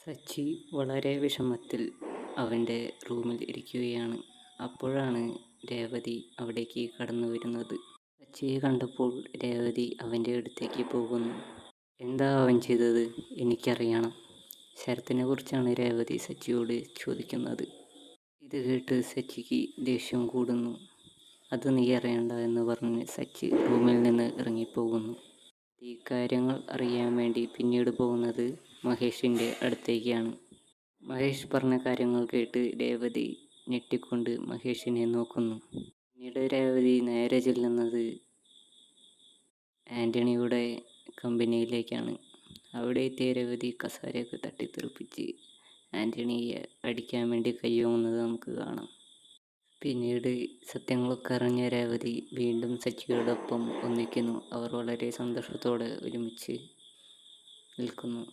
സച്ചി വളരെ വിഷമത്തിൽ അവൻ്റെ റൂമിൽ ഇരിക്കുകയാണ്. അപ്പോഴാണ് രേവതി അവിടേക്ക് കടന്നു വരുന്നത്. സച്ചിയെ കണ്ടപ്പോൾ രേവതി അവൻ്റെ അടുത്തേക്ക് പോകുന്നു. എന്താ അവൻ ചെയ്തത്? എനിക്കറിയണം. ശരത്തിനെ കുറിച്ചാണ് രേവതി സച്ചിയോട് ചോദിക്കുന്നത്. ഇത് കേട്ട് സച്ചിക്ക് ദേഷ്യം കൂടുന്നു. അത് നീ അറിയണ്ട എന്ന് പറഞ്ഞ് സച്ചി റൂമിൽ നിന്ന് ഇറങ്ങിപ്പോകുന്നു. ഈ കാര്യങ്ങൾ അറിയാൻ വേണ്ടി പിന്നീട് പോകുന്നത് മഹേഷിൻ്റെ അടുത്തേക്കാണ്. മഹേഷ് പറഞ്ഞ കാര്യങ്ങൾ കേട്ട് രേവതി ഞെട്ടിക്കൊണ്ട് മഹേഷിനെ നോക്കുന്നു. പിന്നീട് രേവതി നേരെ ചെല്ലുന്നത് ആൻ്റണിയുടെ കമ്പനിയിലേക്കാണ്. അവിടെ എത്തിയ രേവതി കസേരയൊക്കെ തട്ടിത്തെറിപ്പിച്ച് ആൻ്റണിയെ അടിക്കാൻ വേണ്ടി കൈയോങ്ങുന്നത് നമുക്ക് കാണാം. പിന്നീട് സത്യങ്ങളൊക്കെ അറിഞ്ഞ രേവതി വീണ്ടും സച്ചിയോടൊപ്പം ഒന്നിക്കുന്നു. അവർ വളരെ സന്തോഷത്തോടെ ഒരുമിച്ച് നിൽക്കുന്നു.